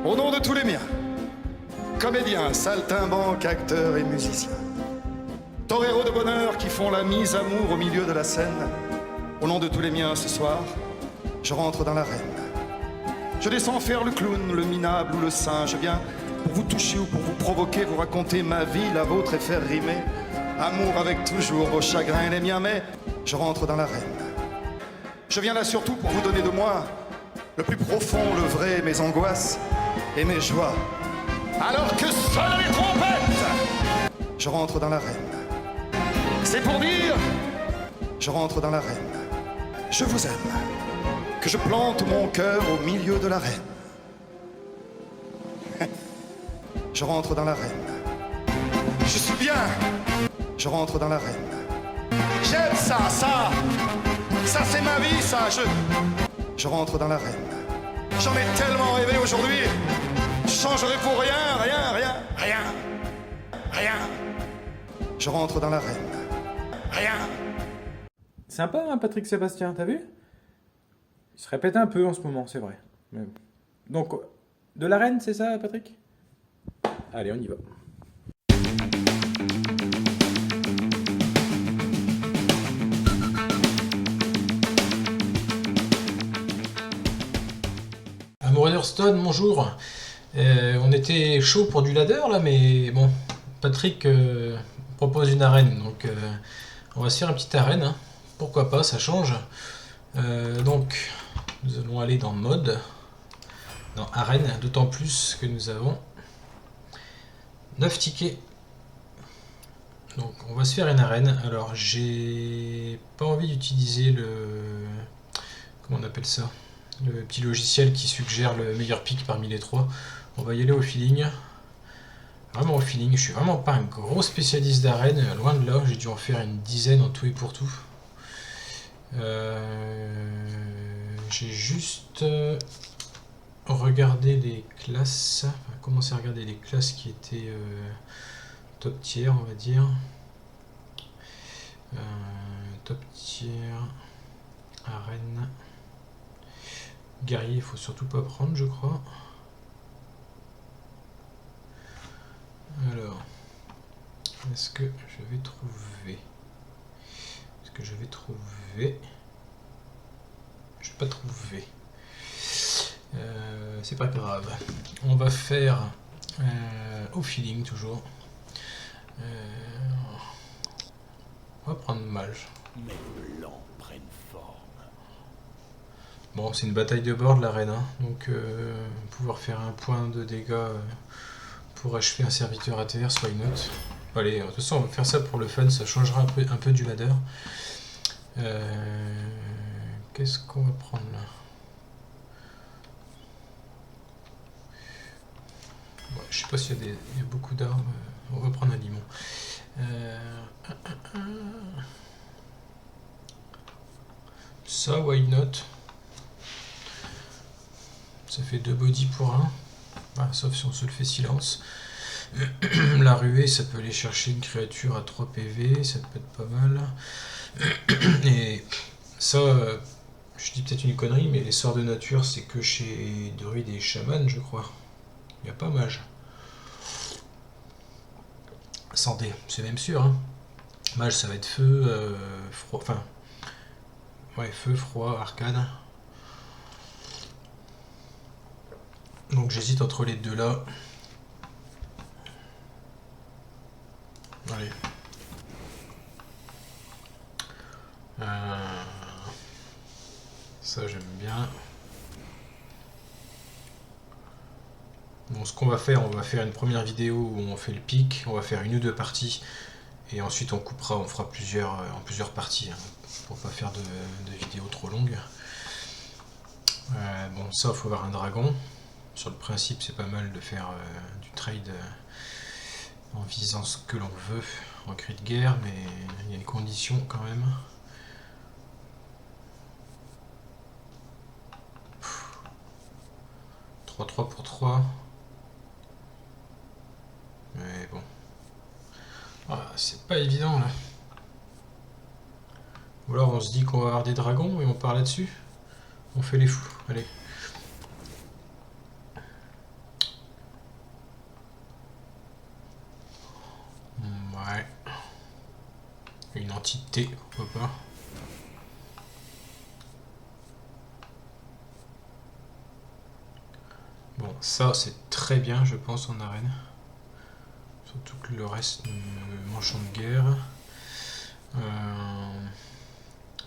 Au nom de tous les miens, comédiens, saltimbanques, acteurs et musiciens, toreros de bonheur qui font la mise amour au milieu de la scène, au nom de tous les miens ce soir, je rentre dans l'arène. Je descends faire le clown, le minable ou le singe. Je viens pour vous toucher ou pour vous provoquer, vous raconter ma vie, la vôtre et faire rimer amour avec toujours vos chagrins et les miens, mais je rentre dans l'arène. Je viens là surtout pour vous donner de moi le plus profond, le vrai, mes angoisses et mes joies. Alors que sonnent les trompettes, je rentre dans l'arène. C'est pour dire, je rentre dans l'arène. Je vous aime, que je plante mon cœur au milieu de l'arène. Je rentre dans l'arène. Je suis bien, je rentre dans l'arène. J'aime ça c'est ma vie, ça, je rentre dans l'arène. J'en ai tellement rêvé aujourd'hui. Je changerai pour rien. Je rentre dans l'arène. Rien. Sympa, hein, Patrick Sébastien, t'as vu? Il se répète un peu en ce moment, c'est vrai. Mais bon. Donc, de l'arène, c'est ça, Patrick? Allez, on y va. Amour Stone, bonjour. On était chaud pour du ladder là, mais bon, Patrick propose une arène, donc on va se faire une petite arène. Hein. Pourquoi pas, ça change. Donc, nous allons aller dans mode, dans arène, d'autant plus que nous avons 9 tickets. Donc, on va se faire une arène. Alors, j'ai pas envie d'utiliser le... Comment on appelle ça? Le petit logiciel qui suggère le meilleur pick parmi les trois. On va y aller au feeling. Vraiment au feeling. Je suis vraiment pas un gros spécialiste d'arène. Loin de là, j'ai dû en faire une dizaine en tout et pour tout. J'ai juste regardé les classes. Enfin, commencé à regarder les classes qui étaient top tier, on va dire. Top tier. Arène. Guerrier, il faut surtout pas prendre, je crois. Alors, est-ce que je vais trouver? Est-ce que je vais trouver? Je vais pas trouver. C'est pas grave. On va faire au feeling toujours. On va prendre mage. Mes plans prennent forme. Bon, c'est une bataille de board l'arène, hein. Donc pouvoir faire un point de dégâts pour achever un serviteur ATR, soit une note. Allez, de toute façon, on va faire ça pour le fun, ça changera un peu du ladder. Qu'est-ce qu'on va prendre là? Bon, je sais pas s'il y a beaucoup d'armes, on va prendre un limon. Ça, why not? Ça fait 2 body pour 1. Ah, sauf si on se le fait silence. La ruée, ça peut aller chercher une créature à 3 PV, ça peut être pas mal. Et ça, je dis peut-être une connerie, mais les sorts de nature, c'est que chez druides et chamans, je crois. Il n'y a pas mage. Santé, c'est même sûr. Hein. Mage, ça va être feu, froid, enfin... Ouais, feu, froid, arcane. Donc j'hésite entre les deux là. Allez. Ça j'aime bien. Bon, ce qu'on va faire, on va faire une première vidéo où on fait le pic, on va faire 1 ou 2 parties, et ensuite on coupera, on fera en plusieurs parties, hein, pour pas faire de vidéos trop longues. Bon, ça, il faut avoir un dragon. Sur le principe, c'est pas mal de faire du trade en visant ce que l'on veut en cri de guerre, mais il y a une condition quand même. Pff. 3-3 pour 3. Mais bon. Ah, c'est pas évident là. Ou alors on se dit qu'on va avoir des dragons et on part là-dessus. On fait les fous. Allez. anti-T, pourquoi pas. Bon, ça c'est très bien, je pense, en arène. Surtout que le reste m'enchante guère.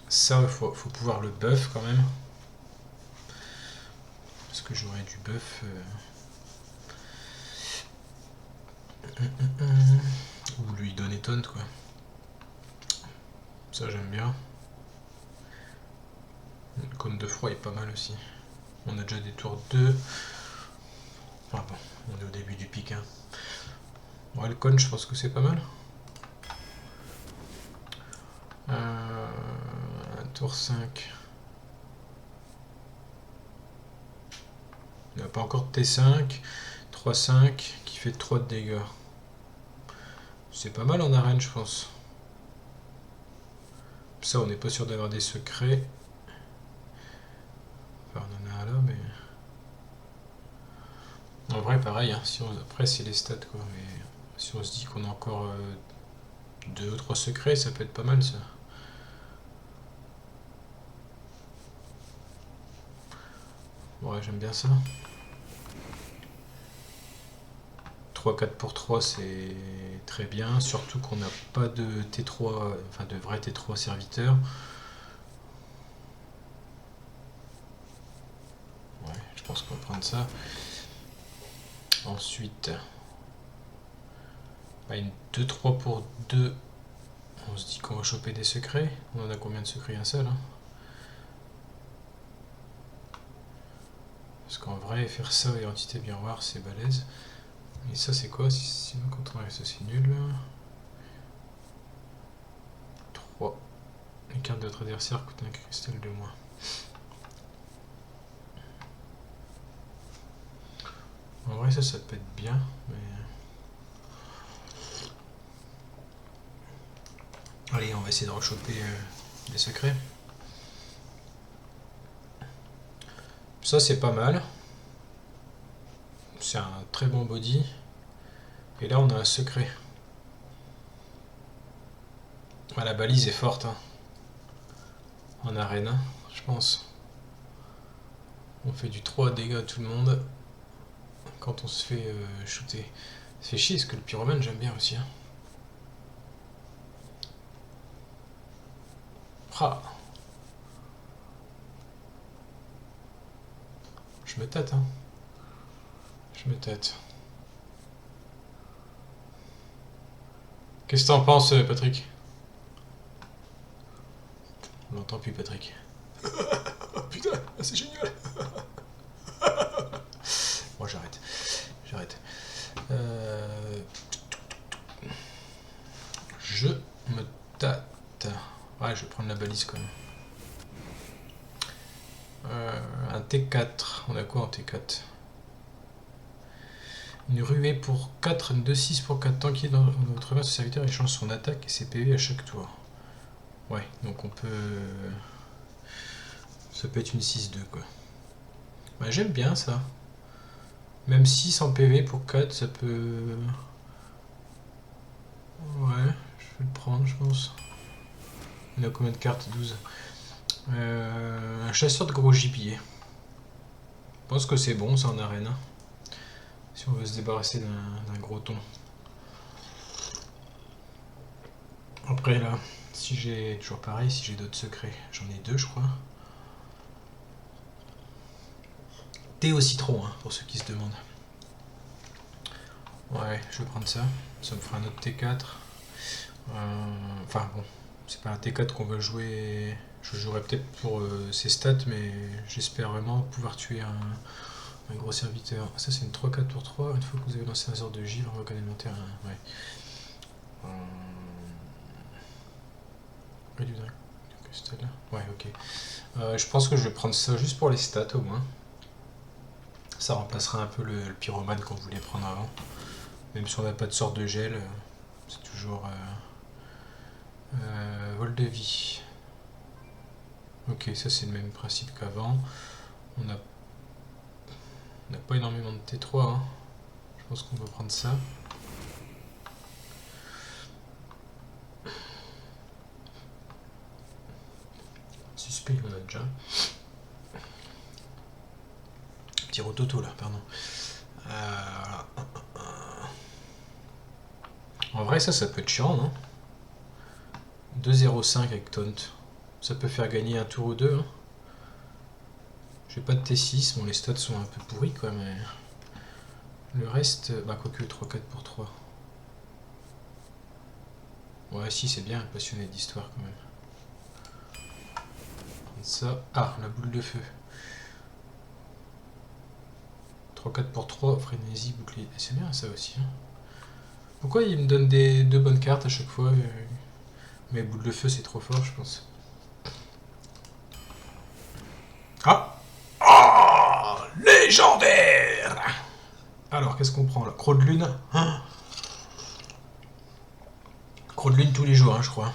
Ça, il faut pouvoir le buff quand même. Parce que j'aurais du buff. Ou lui donner tonne, quoi. Ça, j'aime bien. Le cône de froid est pas mal aussi. On a déjà des tours 2. Enfin bon, on est au début du pic. Hein. Ouais, le cône, je pense que c'est pas mal. Tour 5. Il n'y a pas encore de T5. 3-5 qui fait 3 de dégâts. C'est pas mal en arène, je pense. Ça, on n'est pas sûr d'avoir des secrets. Enfin, on en a un là, mais... En vrai, pareil. Hein, si on... Après, c'est les stats, quoi. Mais si on se dit qu'on a encore 2 ou 3 secrets, ça peut être pas mal, ça. Ouais, j'aime bien ça. 3-4 pour 3, c'est très bien. Surtout qu'on n'a pas de T3, enfin de vrai T3 serviteur. Ouais, je pense qu'on va prendre ça. Ensuite, une 2-3 pour 2. On se dit qu'on va choper des secrets. On en a combien de secrets? Un seul, hein. Parce qu'en vrai, faire ça et entité miroir, c'est balèze. Et ça, c'est quoi? Sinon, quand on arrive, ça, c'est nul. 3. Les cartes de votre adversaire coûtent un cristal de moins. En vrai, ça peut être bien, mais... Allez, on va essayer de rechoper des secrets. Ça, c'est pas mal. C'est un très bon body. Et là, on a un secret. Ah, la balise est forte. Hein. En arène, hein, je pense. On fait du 3 dégâts à tout le monde. Quand on se fait shooter. Ça fait chier, parce que le pyromane, j'aime bien aussi. Hein. Ah. Je me tâte, hein. Je me tâte. Qu'est-ce que t'en penses, Patrick? On l'entend plus, Patrick. Putain, c'est génial. Bon, j'arrête. J'arrête. Je me tâte. Ouais, je vais prendre la balise quand même. Un T4. On a quoi en T4? Une ruée pour 4, une 2-6 pour 4. Tant qu'il est dans notre main, ce serviteur échange son attaque et ses PV à chaque tour. Ouais, donc on peut... Ça peut être une 6-2 quoi. Bah, j'aime bien ça. Même 6 en PV pour 4, ça peut... Ouais, je vais le prendre, je pense. Il a combien de cartes? 12. Un chasseur de gros gibier. Je pense que c'est bon, ça en arène. Si on veut se débarrasser d'un gros ton. Après là, si j'ai toujours pareil, si j'ai d'autres secrets, j'en ai 2 je crois. Thé au citron, hein, pour ceux qui se demandent. Ouais, je vais prendre ça. Ça me fera un autre T4. Enfin bon, c'est pas un T4 qu'on va jouer. Je jouerai peut-être pour ses stats, mais j'espère vraiment pouvoir tuer un gros serviteur. Ça c'est une 3-4 pour 3. Une fois que vous avez lancé un sort de givre, on va alimenter un... Ouais. Ouais, ok. Je pense que je vais prendre ça juste pour les stats au moins. Ça remplacera un peu le pyromane qu'on voulait prendre avant. Même si on n'a pas de sort de gel, c'est toujours vol de vie. Ok, ça c'est le même principe qu'avant. On n'a pas énormément de T3. Hein. Je pense qu'on va prendre ça. Speed, on a déjà. Petit rototo là, pardon. En vrai, ça peut être chiant, non? 2,05 avec taunt. Ça peut faire gagner un tour ou deux. Hein. J'ai pas de T6, bon les stats sont un peu pourris quoi, mais le reste, bah quoique 3-4 pour 3. Ouais, si c'est bien, passionné d'histoire quand même. Ça, ah, la boule de feu. 3-4 pour 3, frénésie, bouclier. C'est bien ça aussi. Hein. Pourquoi il me donne deux bonnes cartes à chaque fois mais boule de feu c'est trop fort je pense. Ah, oh, légendaire. Alors qu'est-ce qu'on prend là? Croc de lune hein. Croc de lune tous les jours hein, je crois.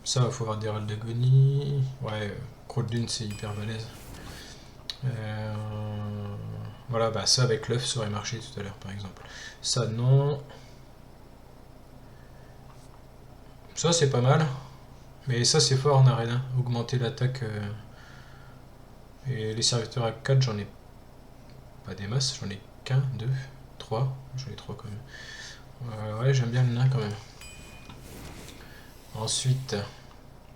Ça il faut avoir des râles d'agonie. Ouais, croc de lune c'est hyper balèze. Voilà, bah ça avec l'œuf ça aurait marché tout à l'heure par exemple. Ça non. Ça c'est pas mal. Mais ça c'est fort en arène. Hein. Augmenter l'attaque. Et les serviteurs à 4 j'en ai pas des masses. J'en ai qu'un, 2, 3. J'en ai 3 quand même. Ouais j'aime bien le nain quand même. Ensuite.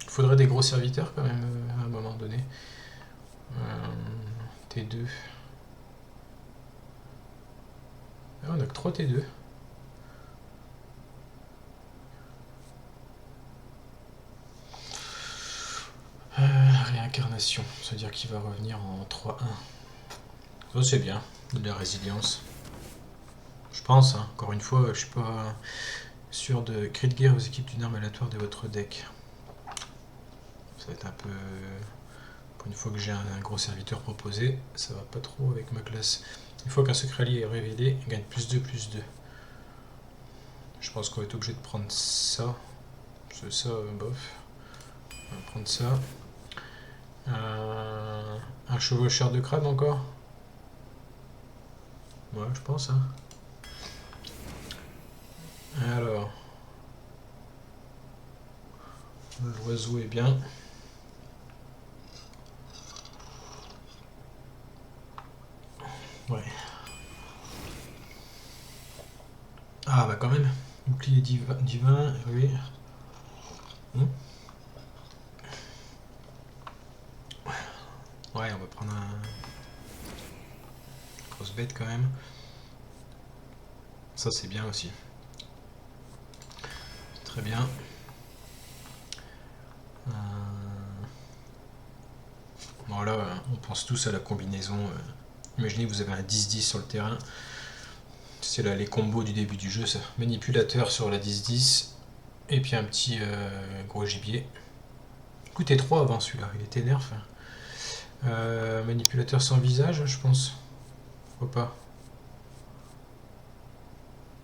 Il faudrait des gros serviteurs quand même à un moment donné. T2. Ah, on a que 3 T2. Réincarnation, ça veut dire qu'il va revenir en 3-1. Ça c'est bien, de la résilience. Je pense, hein. Encore une fois, je suis pas sûr de cri de guerre aux équipes d'une arme aléatoire de votre deck. Ça va être un peu... Pour une fois que j'ai un gros serviteur proposé, ça va pas trop avec ma classe. Une fois qu'un secret allié est révélé, il gagne +2/+2. Je pense qu'on va être obligé de prendre ça. C'est ça, bof. On va prendre ça. Un chevaucheur de crabe encore. Ouais, je pense. Hein. Alors. L'oiseau est bien. Ouais. Ah bah quand même. Bouclier divin, oui. Ouais, on va prendre un... grosse bête quand même. Ça c'est bien aussi. Très bien. Bon là, on pense tous à la combinaison. Imaginez que vous avez un 10-10 sur le terrain. C'est là les combos du début du jeu, ça. Manipulateur sur la 10-10. Et puis un petit gros gibier. Coûtait 3 avant celui-là, il était nerf. Manipulateur sans visage, je pense. Pourquoi pas?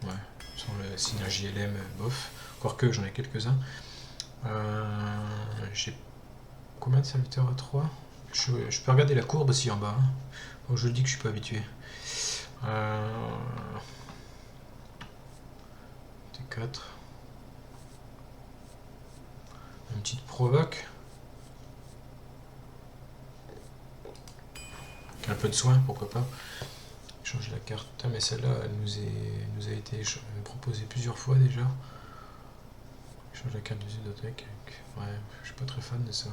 Ouais, sans le synergie LM, bof. Encore que j'en ai quelques-uns. J'ai combien de serviteurs à 3 je peux regarder la courbe aussi en bas. Hein. Bon, je le dis que je suis pas habitué. T4. Une petite provoque. Un peu de soin, pourquoi pas. Changer la carte. Putain, mais celle-là, elle nous a été proposée plusieurs fois déjà. Change la carte du Zudotech. Ouais, je suis pas très fan de ça.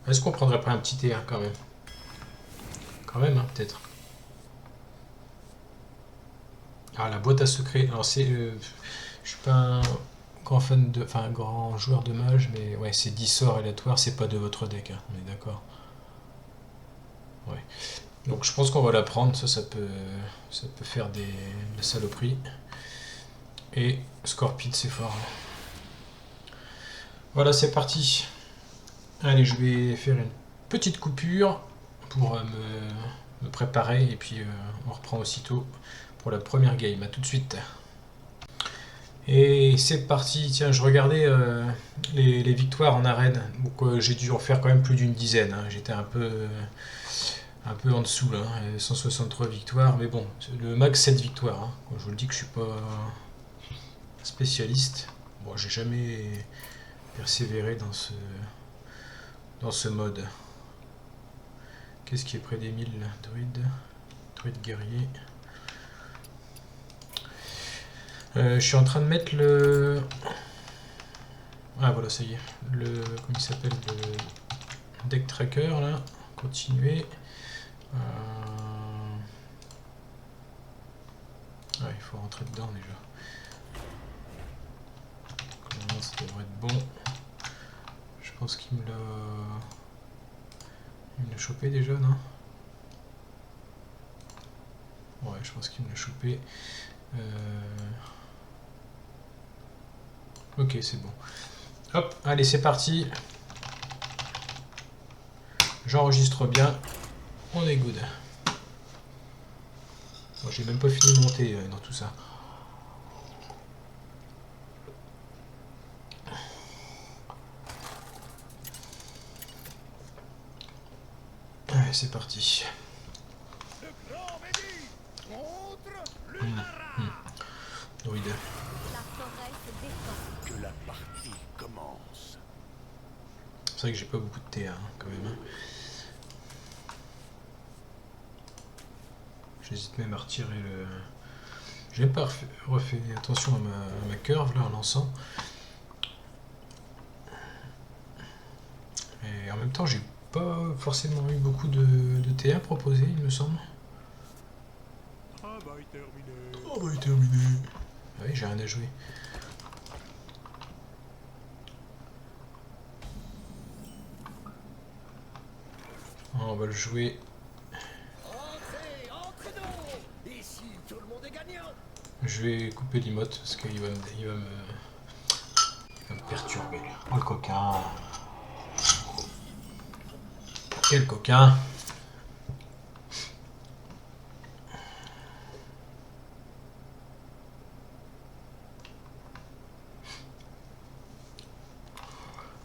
Est-ce qu'on prendrait pas un petit T1 quand même? Quand même, hein, peut-être. Ah, la boîte à secret. Alors c'est... je suis pas un grand fan de... Enfin, un grand joueur de mage, mais ouais, c'est 10 sorts aléatoires, c'est pas de votre deck, hein, on est d'accord. Ouais. Donc je pense qu'on va la prendre, ça peut faire des saloperies. Et Scorpide, c'est fort. Voilà, c'est parti. Allez, je vais faire une petite coupure pour me préparer et puis on reprend aussitôt pour la première game. A tout de suite. Et c'est parti. Tiens, je regardais les victoires en arène. Donc j'ai dû en faire quand même plus d'une dizaine. Hein. J'étais un peu en dessous là. 163 victoires. Mais bon, le max 7 victoires. Hein. Je vous le dis que je suis pas spécialiste. Bon, j'ai jamais persévéré dans ce mode. Qu'est-ce qui est près des 1000 druides? Druide guerrier. Je suis en train de mettre le... Ah voilà, ça y est. Comment il s'appelle? Le deck tracker là. Continuer. Ah, il faut rentrer dedans déjà. Comment ça devrait être bon. Je pense qu'il me l'a... Il me l'a chopé déjà, non? Ouais, je pense qu'il me l'a chopé. Ok, c'est bon. Hop, allez, c'est parti. J'enregistre bien. On est good. Bon, j'ai même pas fini de monter dans tout ça. Allez, c'est parti. Druide. Que la partie commence. C'est vrai que j'ai pas beaucoup de thé, hein, quand même. J'hésite même à retirer le... J'ai pas refait attention à ma curve là en lançant. Et en même temps, j'ai pas forcément eu beaucoup de thé à proposer, il me semble. Travail terminé. Travail terminé. Ah oui, j'ai rien à jouer. On va le jouer. Ici, tout le monde est gagnant. Je vais couper l'emote parce qu'il va me perturber. Oh le coquin. Quel coquin.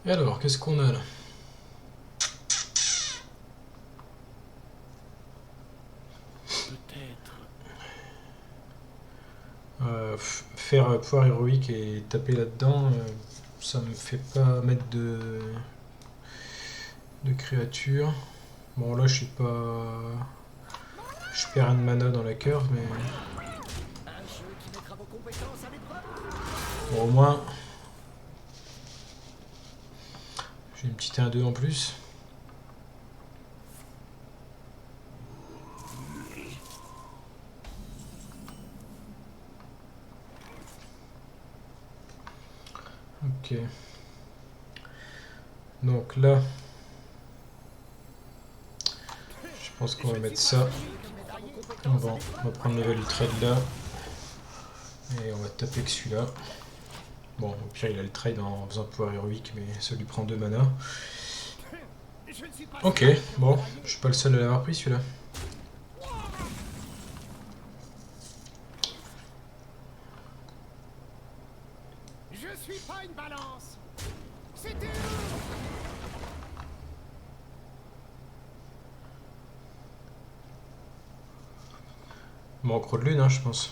Et alors, qu'est-ce qu'on a là? Faire pouvoir héroïque et taper là-dedans, ça me fait pas mettre de créatures. Bon là je suis pas... Je perds un de mana dans la curve, mais... Bon, au moins... J'ai une petite 1-2 en plus. Ok. Donc là, je pense qu'on va mettre ça. On va prendre le level trade là. Et on va taper que celui-là. Bon, au pire, il a le trade en faisant pouvoir héroïque, mais ça lui prend 2 mana. Ok, bon, je suis pas le seul à l'avoir pris celui-là. Je suis pas une balance. C'était Bon, croc de lune, hein, je pense.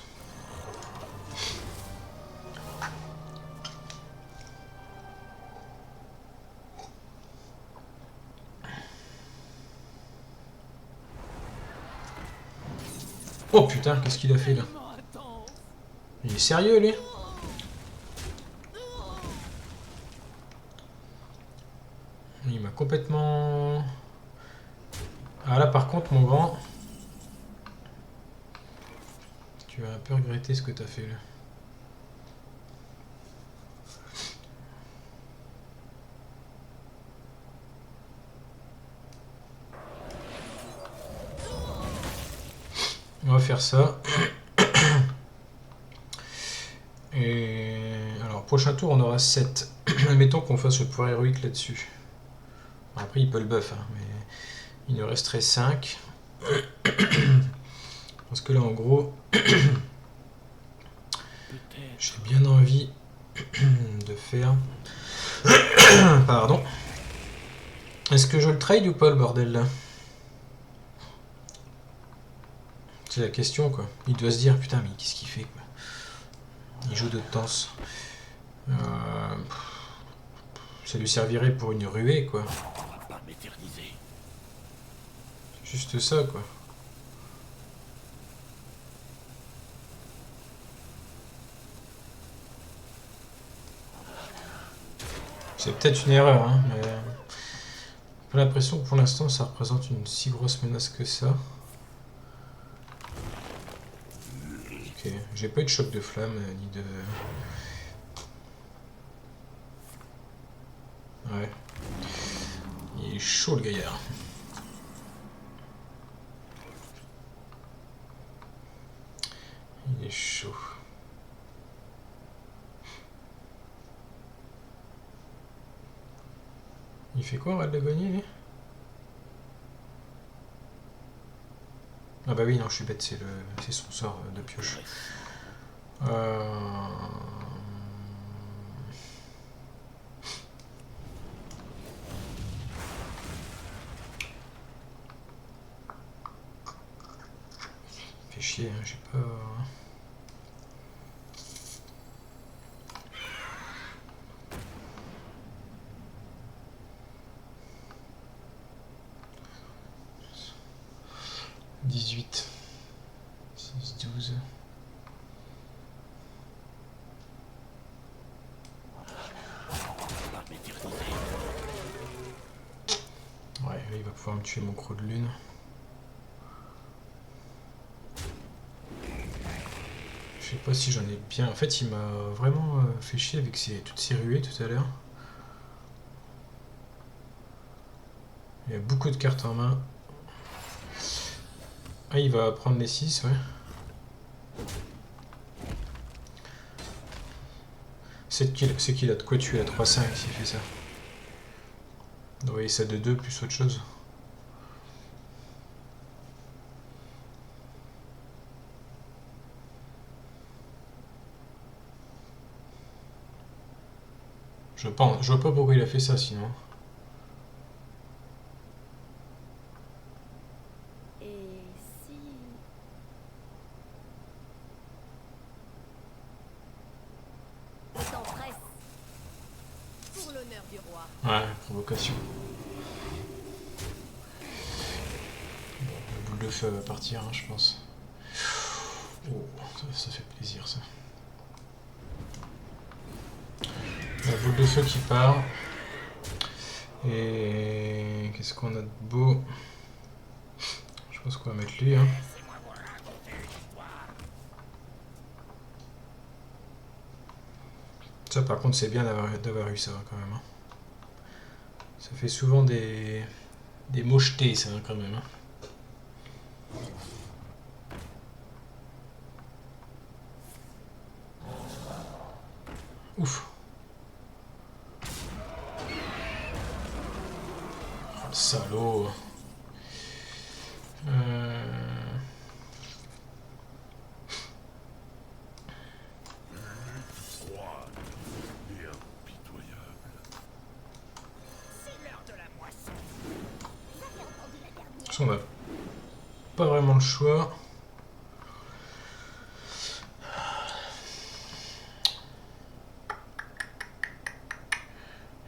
Oh putain, qu'est-ce qu'il a fait là? Il est sérieux lui? Il m'a complètement... Ah là par contre mon grand... Tu vas un peu regretter ce que t'as fait là. On va faire ça. Et alors prochain tour on aura 7. Admettons qu'on fasse le pouvoir héroïque là-dessus. Après il peut le buff, hein, mais il nous resterait 5. Parce que là en gros, j'ai bien envie de faire... Pardon. Est-ce que je le trade ou pas le bordel là? C'est la question quoi. Il doit se dire putain mais qu'est-ce qu'il fait quoi. Il joue de tense. Ça lui servirait pour une ruée, quoi. On va pas m'éterniser. Juste ça, quoi. C'est peut-être une erreur, hein, mais... J'ai pas l'impression que pour l'instant ça représente une si grosse menace que ça. Ok, j'ai pas eu de choc de flamme, ni de... Ouais. Il est chaud le gaillard. Il est chaud. Il fait quoi, Red Lagonier, lui? Ah bah oui, non, je suis bête, c'est son sort de pioche. Fait chier, hein, j'ai pas... « 18, 6, 12... » Ouais, là, il va pouvoir me tuer mon croc de lune. Je sais pas si j'en ai bien... En fait, il m'a vraiment fait chier avec toutes ces ruées tout à l'heure. Il y a beaucoup de cartes en main. Ah, il va prendre les 6, ouais. C'est qu'il a de quoi tuer à 3-5 s'il fait ça. Vous voyez ça de 2 plus autre chose. Je vois pas pourquoi il a fait ça sinon. Et si... S'empresse pour l'honneur du roi. Ouais, provocation. Bon, la boule de feu va partir, hein, je pense. Oh, ça fait plaisir ça. La boule de feu qui part. Et qu'est-ce qu'on a de beau? Je pense qu'on va mettre lui. Hein. Ça par contre c'est bien d'avoir eu ça quand même. Hein. Ça fait souvent des mochetés ça quand même. Hein. Ouf. Oh, le salaud. On n'a pas vraiment le choix.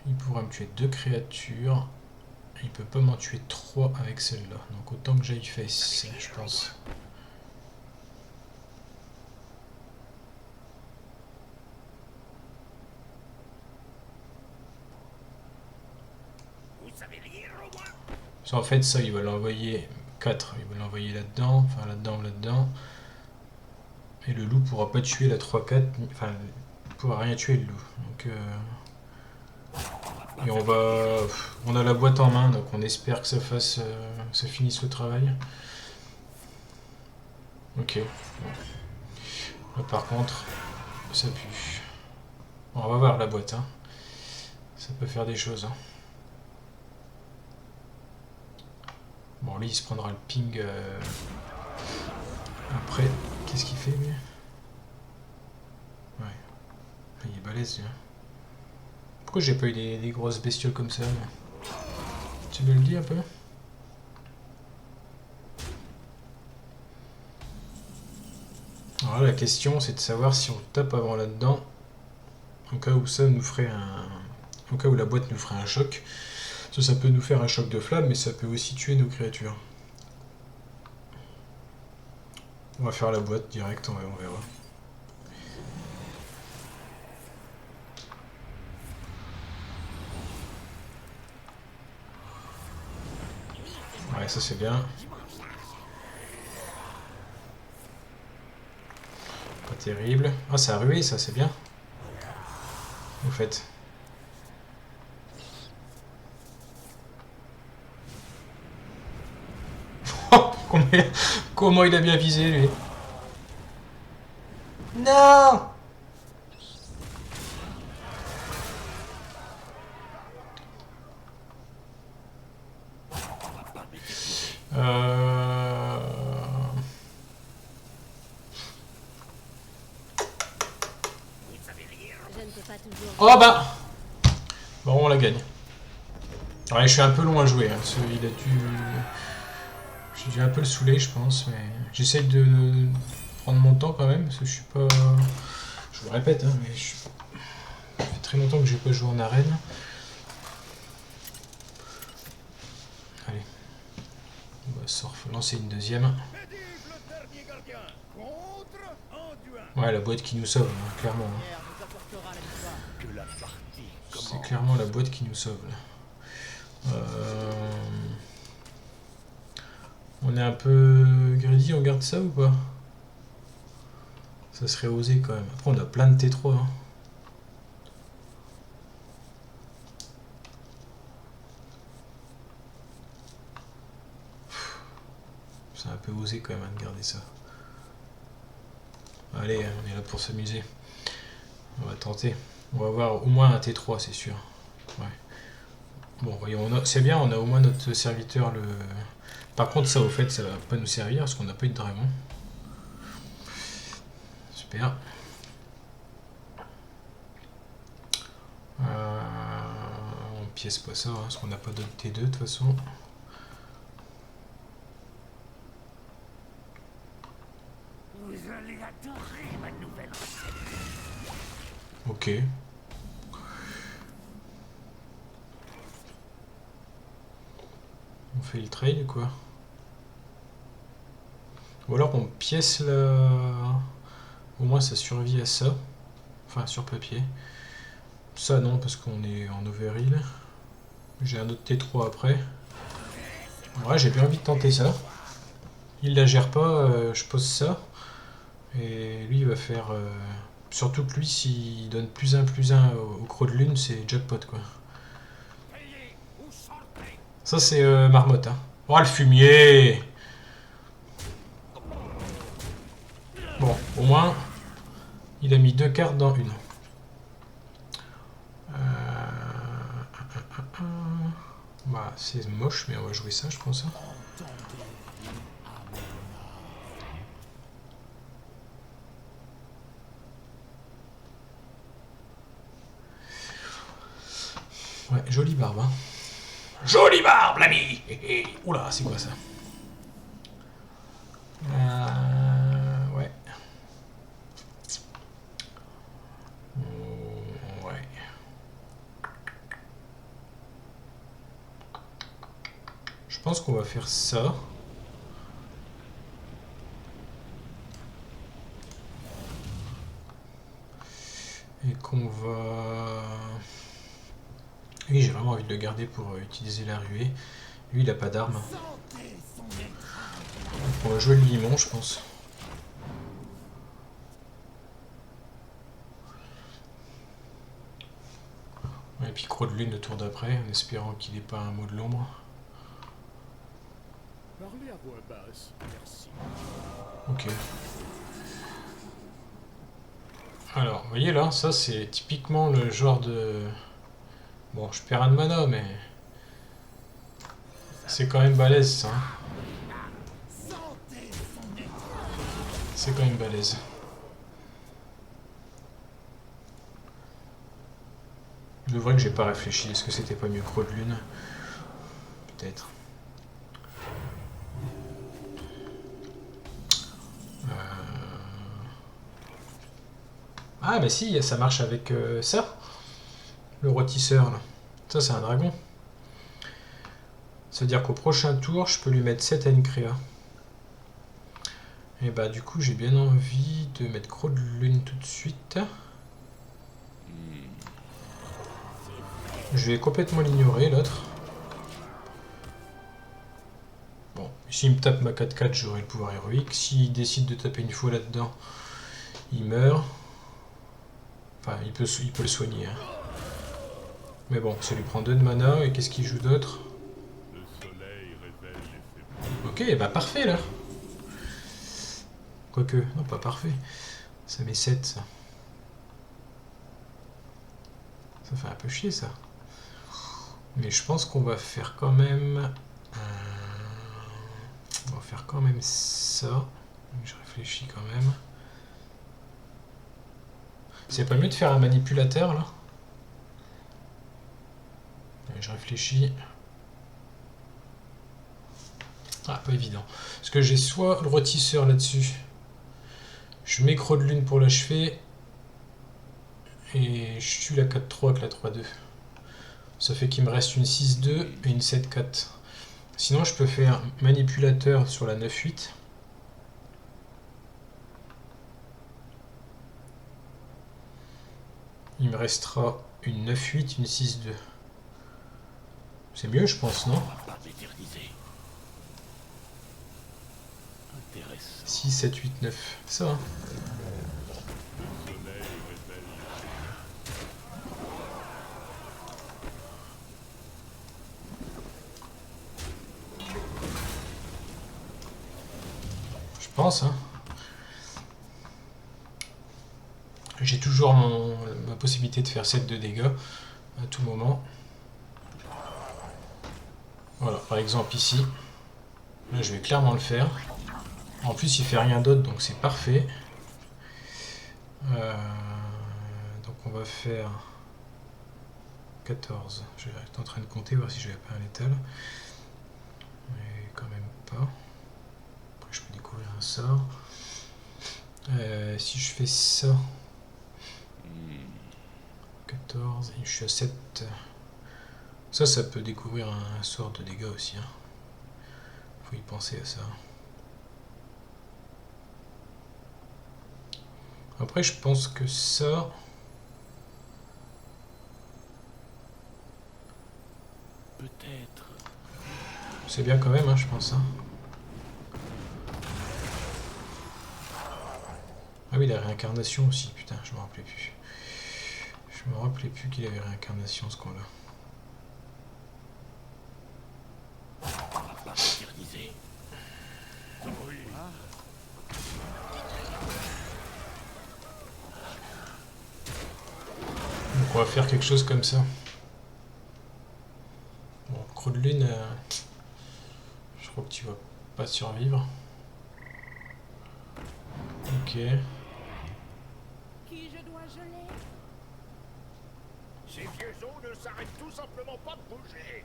Il pourra me tuer 2 créatures. Il peut pas m'en tuer 3 avec celle-là. Donc autant que j'aille face, je pense. En fait, ça, il va l'envoyer 4. Il va l'envoyer là-dedans, enfin là-dedans ou là-dedans. Et le loup pourra pas tuer la 3-4. Enfin, il pourra rien tuer le loup. Donc, et on a la boîte en main, donc on espère que ça finisse le travail. Ok. Bon. Là, par contre, ça pue. Bon, on va voir la boîte. Hein. Ça peut faire des choses. Hein. Bon, lui, il se prendra le ping après. Qu'est-ce qu'il fait, lui? Ouais. Il est balèze, lui. Pourquoi j'ai pas eu des grosses bestioles comme ça? Tu me le dis un peu? Alors là, la question, c'est de savoir si on le tape avant là-dedans ou au cas où ça nous ferait au cas où la boîte nous ferait un choc. Ça peut nous faire un choc de flamme, mais ça peut aussi tuer nos créatures. On va faire la boîte direct, on verra. Ouais, ça c'est bien. Pas terrible. Ah, ça a rué, ça c'est bien. En fait. Comment il a bien visé lui. Non. Je ne peux pas toujours... Oh bah. Bon, on la gagne. Ouais, je suis un peu long à jouer. Hein, parce qu'il a dû... J'ai dû un peu le saouler, je pense, mais j'essaye de prendre mon temps quand même, parce que je suis pas... Je le répète, hein, mais ça fait très longtemps que j'ai pas joué en arène. Allez. On va lancer une deuxième. Ouais, la boîte qui nous sauve, hein, clairement. Hein. C'est clairement la boîte qui nous sauve, là. On est un peu greedy, on garde ça ou pas? Ça serait osé quand même. Après on a plein de T3. Hein. C'est un peu osé quand même hein, de garder ça. Allez, on est là pour s'amuser. On va tenter. On va avoir au moins un T3, c'est sûr. Ouais. Bon, voyons, c'est bien, on a au moins notre serviteur le... Par contre, ça, au fait, ça va pas nous servir parce qu'on n'a pas eu de dragon. Super. On pièce pas ça, hein, parce qu'on n'a pas d'autre T2 de toute façon. Vous allez adorer ma nouvelle recette. Ok. On fait le trade quoi. Ou alors on pièce la... Au moins ça survit à ça. Enfin sur papier. Ça non parce qu'on est en overheal. J'ai un autre T3 après. Ouais j'ai bien envie de tenter ça. Il la gère pas, je pose ça. Et lui il va faire... Surtout que lui s'il donne +1 +1 au creux de lune c'est jackpot quoi. Ça c'est marmotte hein. Oh le fumier. Bon, au moins, il a mis 2 cartes dans une. Bah, c'est moche, mais on va jouer ça, je pense. Ouais, jolie barbe. Hein. Jolie barbe, l'ami. Oula, c'est quoi ça? Ouais. Ouais. Je pense qu'on va faire ça. Et qu'on va... Oui, j'ai vraiment envie de le garder pour utiliser la ruée. Lui, il a pas d'arme. On va jouer le limon, je pense. Et puis croix de lune le tour d'après, en espérant qu'il n'ait pas un mot de l'ombre. Parlez à voix basse, merci. Ok. Alors, vous voyez là, ça c'est typiquement le genre de... Bon, je perds un de mana, mais... C'est quand même balèze ça. C'est quand même balèze. C'est vrai que j'ai pas réfléchi. Est-ce que c'était pas mieux croix de lune? Peut-être. Ah bah si, ça marche avec ça. Le rôtisseur là. Ça c'est un dragon. Ça veut dire qu'au prochain tour, je peux lui mettre 7 à une créa. Et bah du coup j'ai bien envie de mettre Croc de Lune tout de suite. Je vais complètement l'ignorer l'autre. Bon, s'il me tape ma 4-4, j'aurai le pouvoir héroïque. S'il décide de taper une fois là-dedans, il meurt. Enfin, il peut le soigner. Hein. Mais bon, ça lui prend 2 de mana. Et qu'est-ce qu'il joue d'autre? Ok, bah parfait là. Quoique, non pas parfait. Ça met 7 ça. Ça fait un peu chier ça. Mais je pense qu'on va faire quand même... on va faire quand même ça. Je réfléchis quand même. C'est pas mieux de faire un manipulateur là? Je réfléchis. Ah, pas évident. Parce que j'ai soit le rôtisseur là-dessus. Je mets Croc de Lune pour l'achever. Et je tue la 4-3 avec la 3-2. Ça fait qu'il me reste une 6-2 et une 7-4. Sinon, je peux faire manipulateur sur la 9-8. Il me restera une 9-8, une 6-2. C'est mieux, je pense, non? 6, 7, 8, 9. Ça, hein. Je pense, hein. J'ai toujours ma possibilité de faire 7 de dégâts à tout moment. Voilà, par exemple ici. Là, je vais clairement le faire. En plus, il fait rien d'autre, donc c'est parfait. Donc on va faire 14. Je vais être en train de compter, voir si j'avais pas un létal. Mais quand même pas. Après, je peux découvrir un sort. Si je fais ça... 14, et je suis à 7. Ça peut découvrir un sort de dégâts aussi. Hein. Faut y penser à ça. Après, je pense que ça... Peut-être. C'est bien quand même, hein, je pense. Hein. Ah oui, la réincarnation aussi. Putain, je me rappelais plus. Je me rappelais plus qu'il avait réincarnation, ce con-là. Donc on va faire quelque chose comme ça. Bon, Croc de Lune, je crois que tu vas pas survivre. Ok. Qui je dois geler? Ces vieux os ne s'arrêtent tout simplement pas de bouger.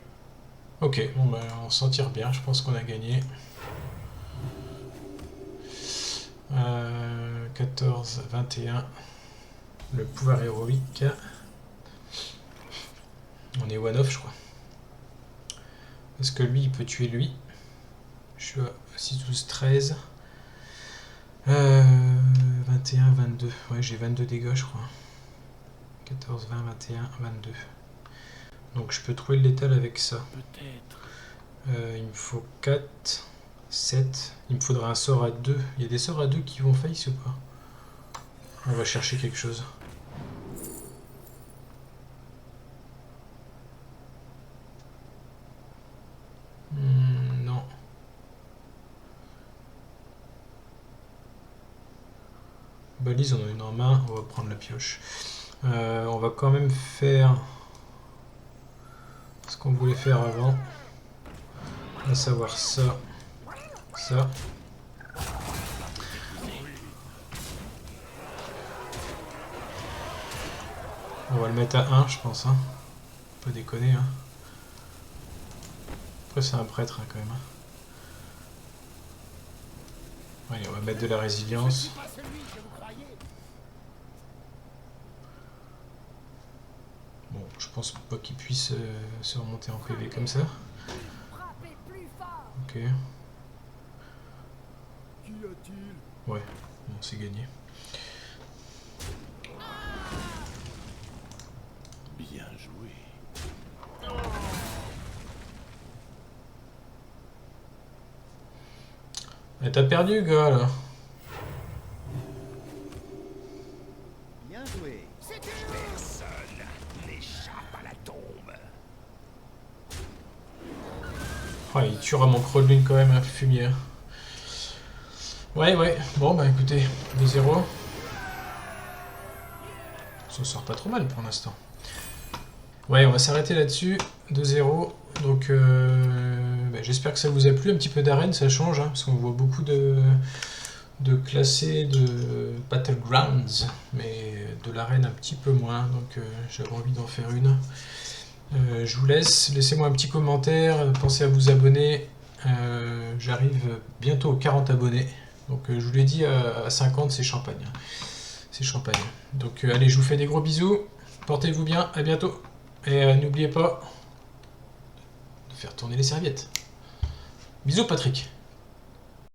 Ok, bon bah on s'en tire bien, je pense qu'on a gagné. 14, 21. Le pouvoir héroïque. On est one-off, je crois. Parce que lui, il peut tuer lui. Je suis à 6, 12, 13. 21, 22. Ouais, j'ai 22 dégâts, je crois. 14, 20, 21, 22. Donc je peux trouver le létal avec ça. Peut-être. Il me faut 4, 7. Il me faudra un sort à 2. Il y a des sorts à 2 qui vont face ou pas? On va chercher quelque chose. Non. Balise, on a une en main. On va prendre la pioche. On va quand même faire ce qu'on voulait faire avant. À savoir ça. Ça. On va le mettre à 1, je pense. Hein. Pas déconner. Hein. Après, c'est un prêtre hein, quand même. Allez, on va mettre de la résilience. Pas celui que vous croyez. pense pas qu'il puisse se remonter en PV comme ça. Frappez plus fort. Ok. Ouais, bon, c'est gagné. Bien joué. Eh, t'as perdu, gars, là. Bien joué. Oh, il tuera mon Crawlin quand même, un fumier. Ouais, bon, bah écoutez, 2-0. Ça sort pas trop mal pour l'instant. Ouais, on va s'arrêter là-dessus. 2-0. Donc, bah, j'espère que ça vous a plu. Un petit peu d'arène, ça change, hein, parce qu'on voit beaucoup de classés de Battlegrounds, mais de l'arène un petit peu moins. Donc, j'avais envie d'en faire une. Je vous laisse. Laissez-moi un petit commentaire. Pensez à vous abonner. J'arrive bientôt aux 40 abonnés. Donc, je vous l'ai dit, à 50, c'est champagne. C'est champagne. Donc, allez, je vous fais des gros bisous. Portez-vous bien. À bientôt. Et n'oubliez pas de faire tourner les serviettes. Bisous, Patrick.